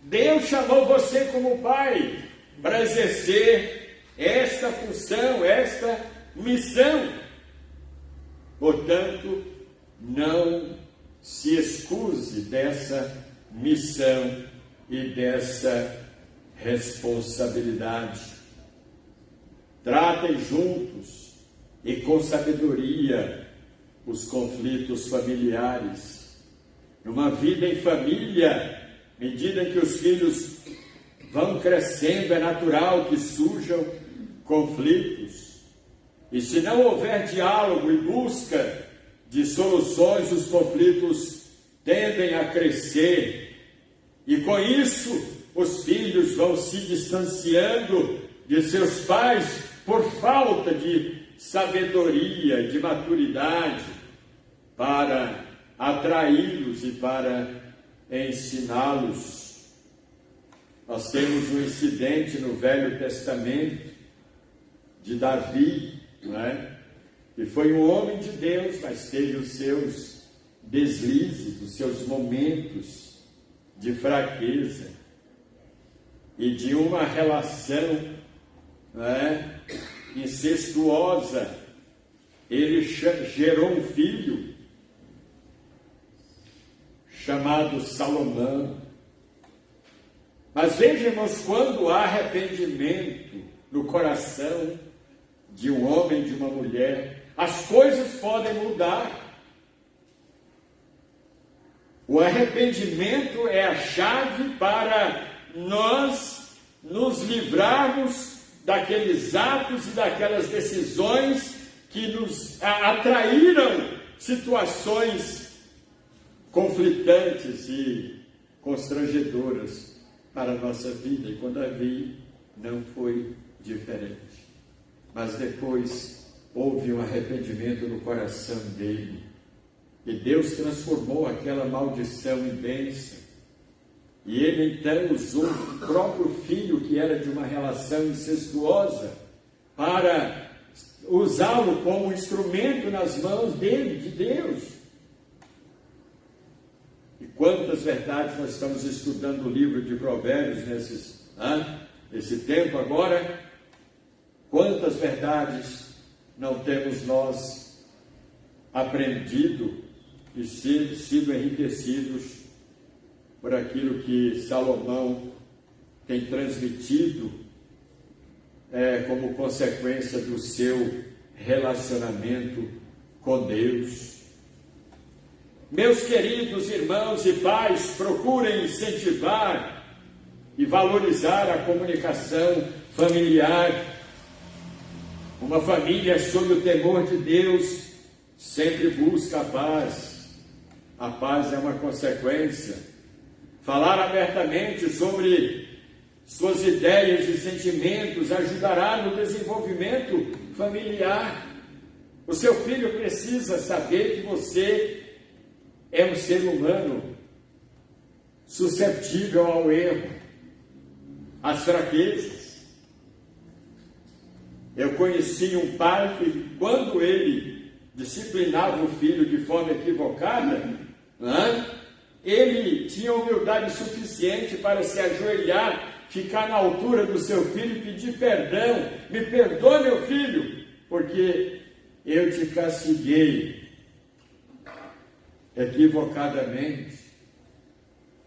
Deus chamou você como pai para exercer esta função, esta missão. Portanto, não se excuse dessa missão e dessa responsabilidade. Tratem juntos e com sabedoria os conflitos familiares. Numa vida em família, à medida que os filhos vão crescendo, é natural que surjam conflitos. E se não houver diálogo e busca de soluções, os conflitos tendem a crescer. E com isso, os filhos vão se distanciando de seus pais por falta de sabedoria, de maturidade, para atraí-los e para ensiná-los. Nós temos um incidente no Velho Testamento de Davi, não é? Que foi um homem de Deus, mas teve os seus deslizes, os seus momentos de fraqueza e de uma relação, não é, incestuosa. Ele gerou um filho chamado Salomão. Mas veja, irmãos, quando há arrependimento no coração de um homem e de uma mulher, as coisas podem mudar. O arrependimento é a chave para nós nos livrarmos daqueles atos e daquelas decisões que nos atraíram situações conflitantes e constrangedoras para a nossa vida. E com Davi não foi diferente. Mas depois houve um arrependimento no coração dele. E Deus transformou aquela maldição em bênção. E ele então usou o próprio filho, que era de uma relação incestuosa, para usá-lo como instrumento nas mãos dele, de Deus. E quantas verdades nós estamos estudando o livro de Provérbios nesse tempo agora. Quantas verdades não temos nós aprendido e sido enriquecidos por aquilo que Salomão tem transmitido como consequência do seu relacionamento com Deus. Meus queridos irmãos e pais, procurem incentivar e valorizar a comunicação familiar. Uma família sob o temor de Deus sempre busca a paz. A paz é uma consequência. Falar abertamente sobre suas ideias e sentimentos ajudará no desenvolvimento familiar. O seu filho precisa saber que você é um ser humano suscetível ao erro, às fraquezas. Eu conheci um pai que, quando ele disciplinava o filho de forma equivocada, ele tinha humildade suficiente para se ajoelhar, ficar na altura do seu filho e pedir perdão. Me perdoa, meu filho, porque eu te castiguei equivocadamente.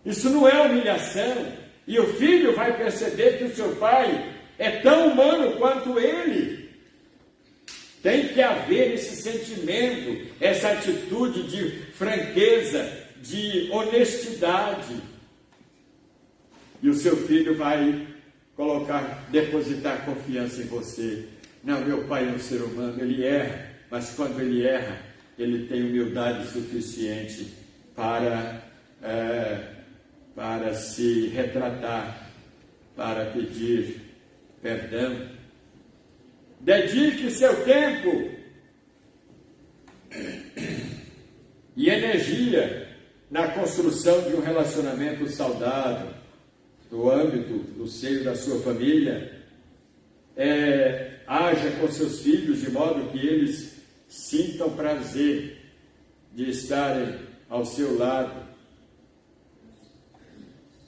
Isso não é humilhação. E o filho vai perceber que o seu pai é tão humano quanto ele. Tem que haver esse sentimento, essa atitude de franqueza, de honestidade. E o seu filho vai depositar confiança em você. Não, meu pai é um ser humano, ele erra, mas quando ele erra, ele tem humildade suficiente para se retratar, para pedir perdão. Dedique seu tempo e energia na construção de um relacionamento saudável, no âmbito, no seio da sua família. Haja com seus filhos de modo que eles sintam prazer de estarem ao seu lado.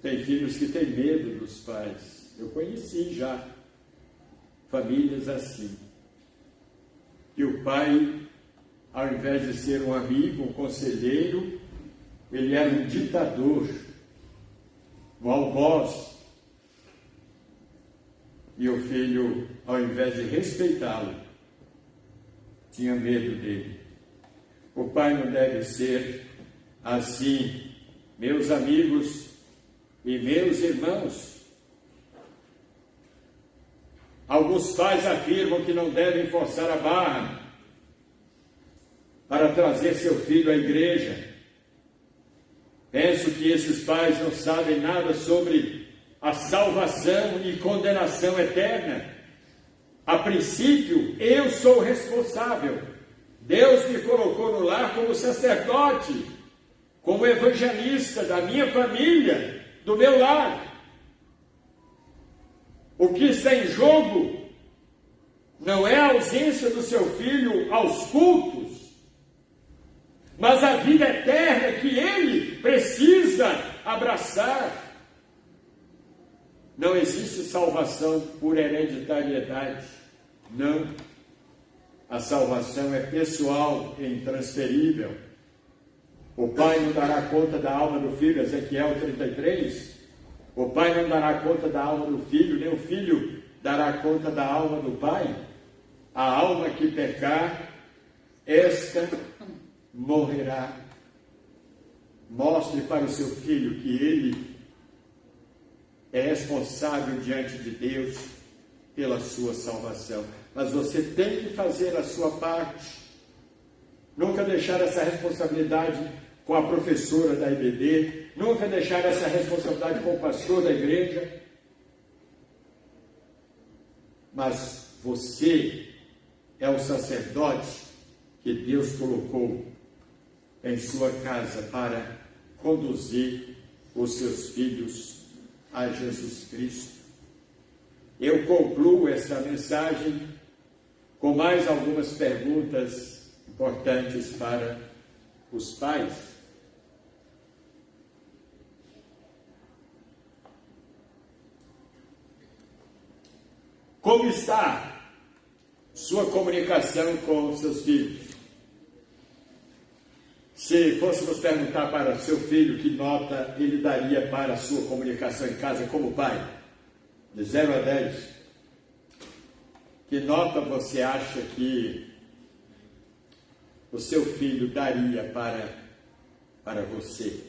Tem filhos que têm medo dos pais. Eu conheci já famílias assim. E o pai, ao invés de ser um amigo, um conselheiro, ele era um ditador, um algoz. E o filho, ao invés de respeitá-lo, tinha medo dele. O pai não deve ser assim. Meus amigos e meus irmãos, Alguns pais afirmam que não devem forçar a barra para trazer seu filho à igreja. Penso que esses pais não sabem nada sobre a salvação e condenação eterna. A princípio, eu sou responsável. Deus me colocou no lar como sacerdote, como evangelista da minha família, do meu lar. O que está em jogo não é a ausência do seu filho aos cultos, mas a vida eterna que ele precisa abraçar. Não existe salvação por hereditariedade, não. A salvação é pessoal e intransferível. O pai não dará conta da alma do filho, Ezequiel 33. O pai não dará conta da alma do filho, nem o filho dará conta da alma do pai. A alma que pecar, esta morrerá. Mostre para o seu filho que ele é responsável diante de Deus pela sua salvação. Mas você tem que fazer a sua parte. Nunca deixar essa responsabilidade com a professora da IBD, nunca deixar essa responsabilidade com o pastor da igreja. Mas você é o sacerdote que Deus colocou em sua casa para conduzir os seus filhos a Jesus Cristo. Eu concluo essa mensagem com mais algumas perguntas importantes para os pais. Como está sua comunicação com seus filhos? Se fôssemos perguntar para seu filho que nota ele daria para a sua comunicação em casa como pai, de 0 a 10, que nota você acha que o seu filho daria para você?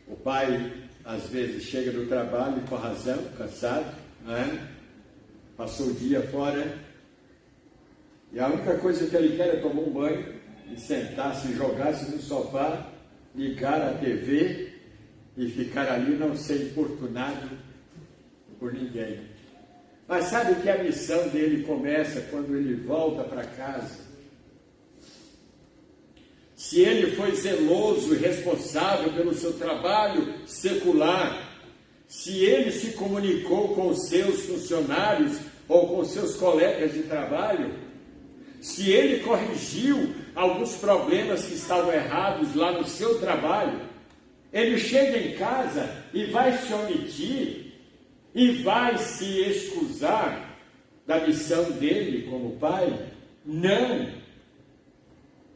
O pai, às vezes, chega do trabalho com razão, cansado, né? Passou o dia fora, e a única coisa que ele quer é tomar um banho, e sentar-se, jogar-se no sofá, ligar a TV e ficar ali, não ser importunado por ninguém. Mas sabe que a missão dele começa quando ele volta para casa? Se ele foi zeloso e responsável pelo seu trabalho secular, se ele se comunicou com os seus funcionários ou com os seus colegas de trabalho, se ele corrigiu alguns problemas que estavam errados lá no seu trabalho, ele chega em casa e vai se omitir e vai se excusar da missão dele como pai? Não,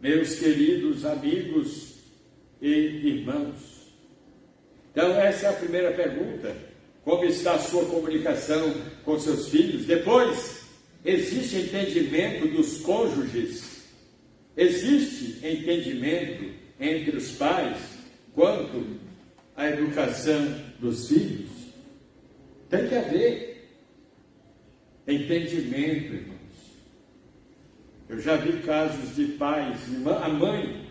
meus queridos amigos e irmãos. Então essa é a primeira pergunta. Como está a sua comunicação com seus filhos? Depois, existe entendimento dos cônjuges? Existe entendimento entre os pais quanto à educação dos filhos? Tem que haver entendimento, irmãos. Eu já vi casos de pais, a mãe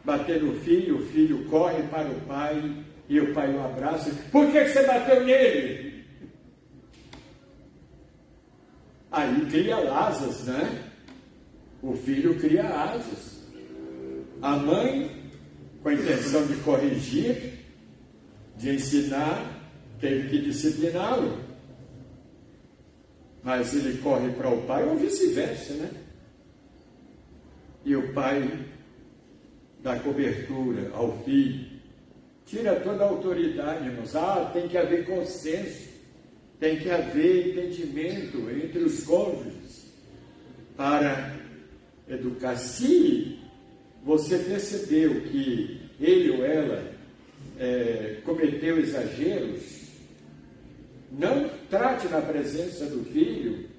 bater no filho, o filho corre para o pai e o pai o abraça. Por que você bateu nele? Aí cria asas, né? O filho cria asas. A mãe, com a intenção de corrigir, de ensinar, teve que discipliná-lo. Mas ele corre para o pai, ou vice-versa, né? E o pai dá cobertura ao filho. Tira toda a autoridade, irmãos. Tem que haver consenso. Tem que haver entendimento entre os cônjuges para educar. Se você percebeu que ele ou ela cometeu exageros, não trate na presença do filho.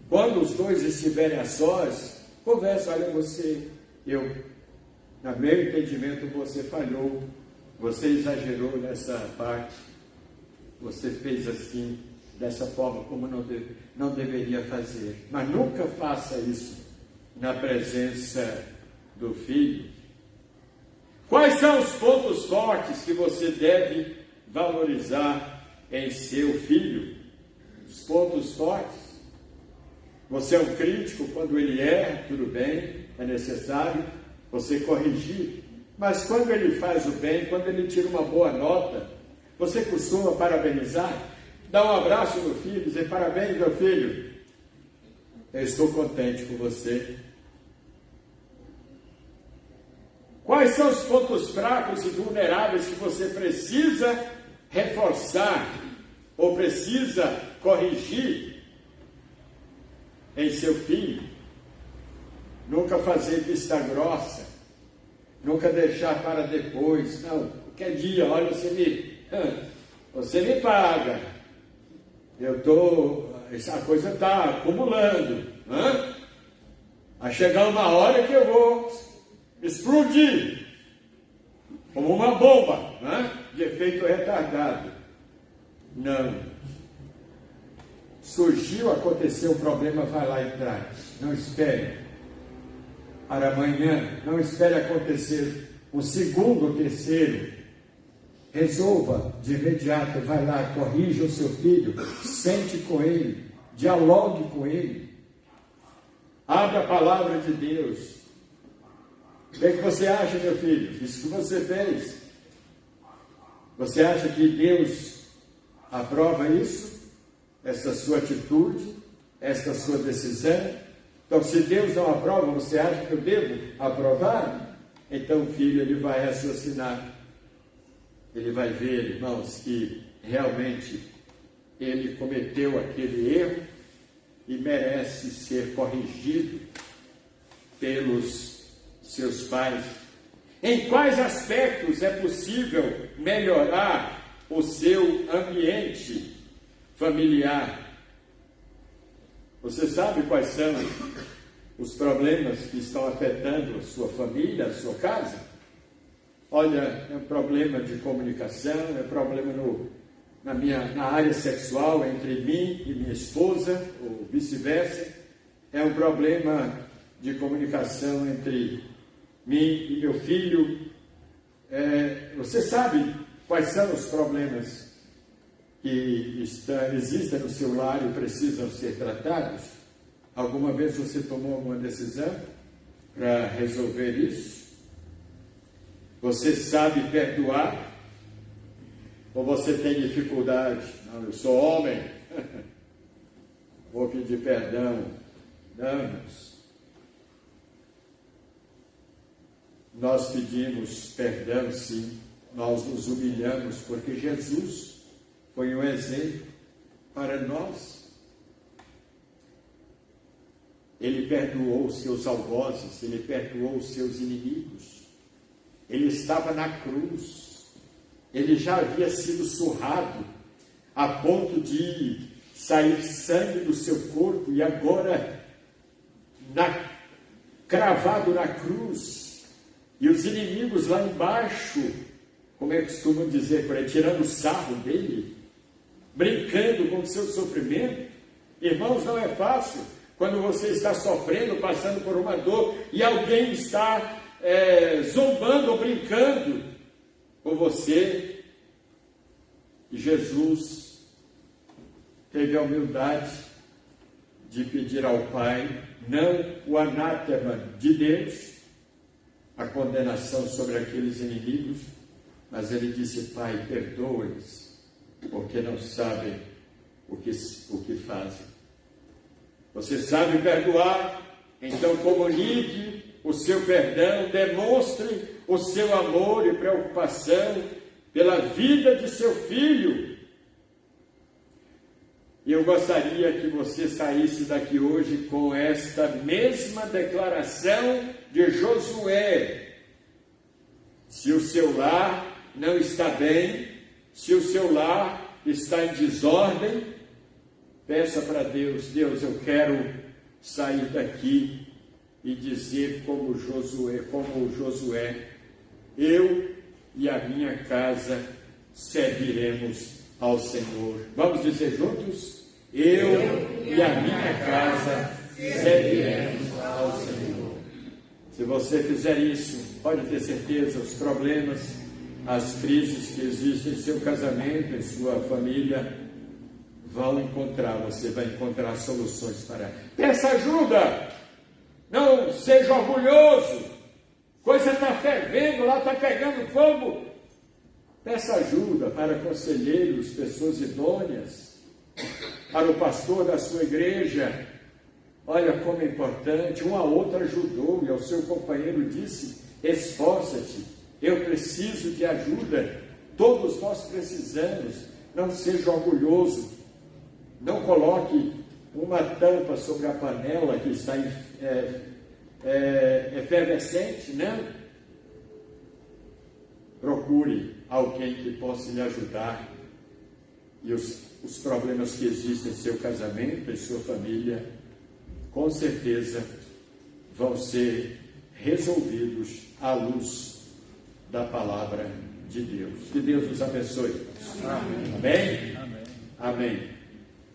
Quando os dois estiverem a sós, conversa. Olha, no meu entendimento você falhou você exagerou nessa parte, você fez assim, dessa forma como não deveria fazer. Mas nunca faça isso na presença do filho. Quais são os pontos fortes que você deve valorizar em seu filho? Os pontos fortes. Você é um crítico quando ele erra, tudo bem, é necessário você corrigir. Mas quando ele faz o bem, quando ele tira uma boa nota, você costuma parabenizar, dar um abraço no filho, dizer parabéns, meu filho, eu estou contente com você. Quais são os pontos fracos e vulneráveis que você precisa reforçar ou precisa corrigir em seu filho? Nunca fazer vista grossa, nunca deixar para depois. Não, qualquer dia, olha, você me paga. A coisa está acumulando. Vai chegar uma hora que eu vou explodir como uma bomba, de efeito retardado. Não. Surgiu, aconteceu um problema, vai lá e traz. Não espere para amanhã, não espere acontecer o segundo ou terceiro. Resolva de imediato, vai lá, corrija o seu filho, sente com ele, dialogue com ele, abra a palavra de Deus. O que você acha, meu filho? Isso que você fez, você acha que Deus aprova isso? Essa sua atitude, essa sua decisão? Então, se Deus não aprova, você acha que eu devo aprovar? Então, o filho, ele vai raciocinar. Ele vai ver, irmãos, que realmente ele cometeu aquele erro e merece ser corrigido pelos seus pais. Em quais aspectos é possível melhorar o seu ambiente familiar? Você sabe quais são os problemas que estão afetando a sua família, a sua casa? Olha, é um problema de comunicação, é um problema na área sexual entre mim e minha esposa, ou vice-versa. É um problema de comunicação entre mim e meu filho. Você sabe quais são os problemas que existem no seu lar e precisam ser tratados? Alguma vez você tomou alguma decisão para resolver isso? Você sabe perdoar? Ou você tem dificuldade? Não, eu sou homem, vou pedir perdão. Não, nós pedimos perdão, sim, nós nos humilhamos, porque Jesus foi um exemplo para nós. Ele perdoou os seus algozes, ele perdoou os seus inimigos. Ele estava na cruz, ele já havia sido surrado, a ponto de sair sangue do seu corpo, e agora, cravado na cruz, e os inimigos lá embaixo, como é que costumam dizer por aí, tirando sarro dele, brincando com o seu sofrimento. Irmãos, não é fácil quando você está sofrendo, passando por uma dor, e alguém está zombando ou brincando com você. E Jesus teve a humildade de pedir ao Pai, não o anátema de Deus, a condenação sobre aqueles inimigos, mas ele disse: Pai, perdoa-lhes, porque não sabem o que fazem. Você sabe perdoar? Então comunique o seu perdão, demonstre o seu amor e preocupação pela vida de seu filho. E eu gostaria que você saísse daqui hoje com esta mesma declaração de Josué. Se o seu lar não está bem, se o seu lar está em desordem, peça para Deus: Deus, eu quero sair daqui e dizer como Josué, eu e a minha casa serviremos ao Senhor. Vamos dizer juntos? Eu e a minha casa serviremos ao Senhor. Se você fizer isso, pode ter certeza, os problemas, as crises que existem em seu casamento, em sua família, vão encontrar, você vai encontrar soluções para ela. Peça ajuda, não seja orgulhoso, coisa está fervendo, lá está pegando fogo. Peça ajuda para conselheiros, pessoas idôneas, para o pastor da sua igreja. Olha como é importante, uma outra ajudou e ao seu companheiro disse: esforça-te, eu preciso de ajuda, todos nós precisamos. Não seja orgulhoso, não coloque uma tampa sobre a panela que está efervescente, não. Procure alguém que possa lhe ajudar, e os problemas que existem em seu casamento, em sua família, com certeza vão ser resolvidos à luz da palavra de Deus. Que Deus nos abençoe. Amém? Amém? Amém. Amém.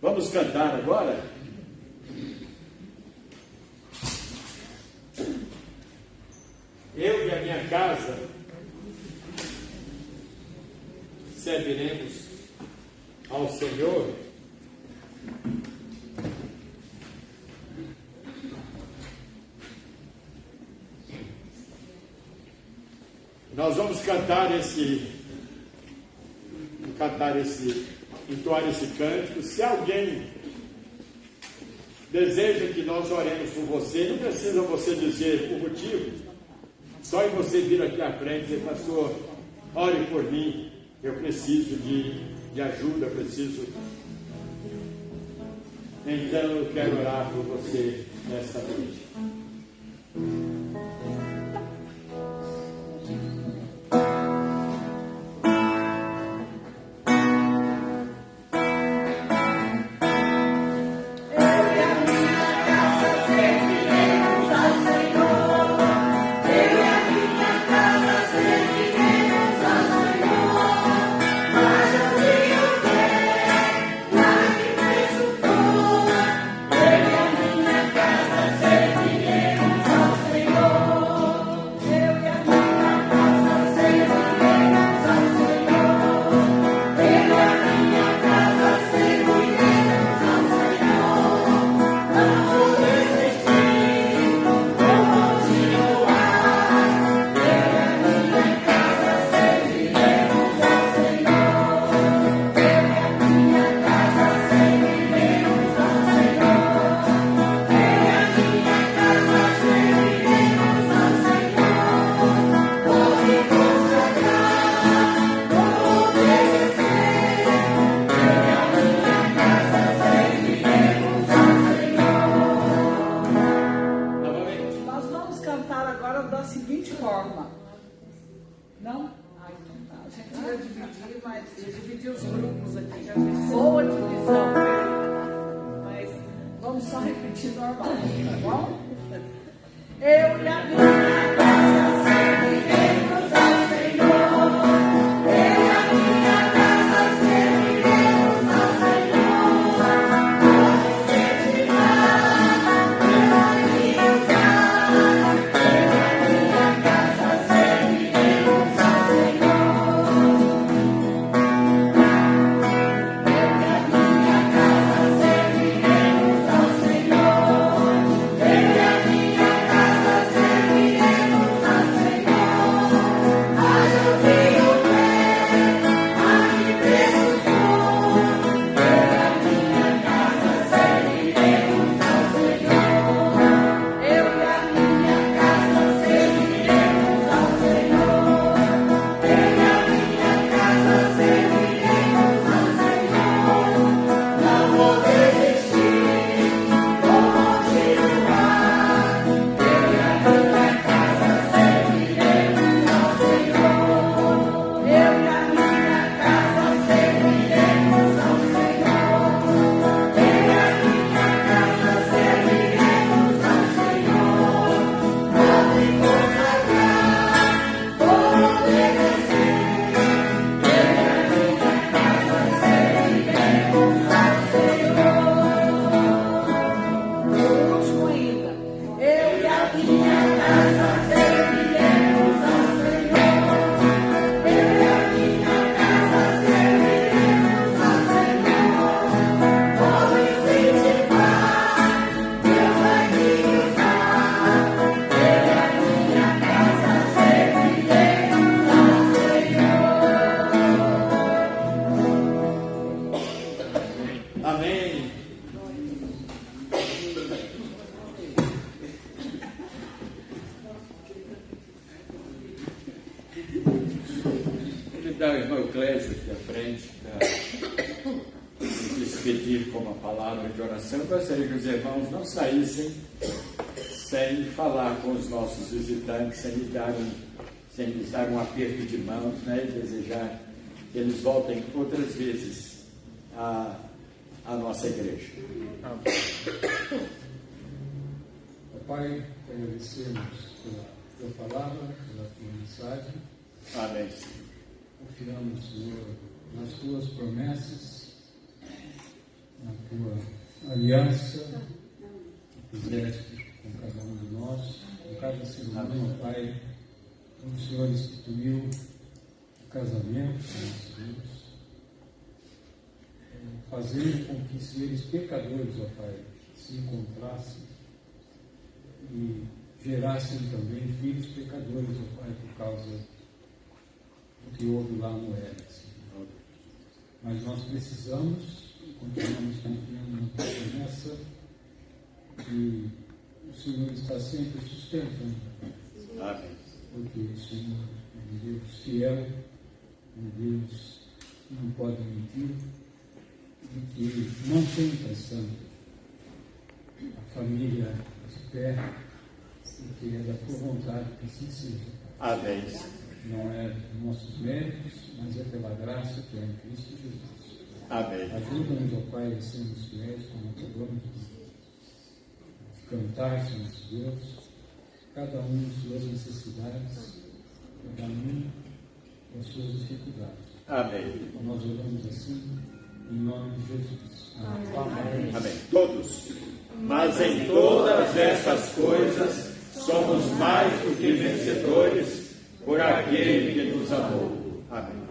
Vamos cantar agora? Eu e a minha casa serviremos ao Senhor. Nós vamos entoar esse cântico. Se alguém deseja que nós oremos por você, não precisa você dizer o motivo, só em você vir aqui à frente e dizer: pastor, ore por mim, eu preciso de ajuda, então eu quero orar por você nesta noite. Serviremos ao Senhor. o irmão Clésio aqui à frente para nos despedir com uma palavra de oração. Eu gostaria que os irmãos não saíssem sem falar com os nossos visitantes, sem lhes dar um aperto de mãos, né, e desejar que eles voltem outras vezes à nossa igreja. Pai, te agradecemos pela tua palavra, pela tua mensagem. Amém. Confiamos, Senhor, nas tuas promessas, na tua aliança que fizeste com cada um de nós, com cada ser humano, Pai. O Senhor instituiu o casamento com os filhos, fazendo com que seres pecadores, ó Pai, se encontrassem e gerassem também filhos pecadores, ó Pai, por causa do que houve lá no Éden. Mas nós precisamos e continuamos confiando na tua promessa que o Senhor está sempre sustentando. Amém. Porque o Senhor é um Deus fiel, um Deus que não pode mentir e que não tem pressão. A família de pé, porque é da tua vontade que assim seja. Amém. Não é dos nossos méritos, mas é pela graça que é em Cristo Jesus. Amém. Ajuda-nos, ó Pai, a sermos fiéis, como acabamos de cantar, Senhor Deus, cada um com suas necessidades, cada um com as suas dificuldades. Amém. Então, nós oramos assim, em nome de Jesus. Amém. Amém. Todos. Mas em todas essas coisas somos mais do que vencedores por aquele que nos amou. Amém.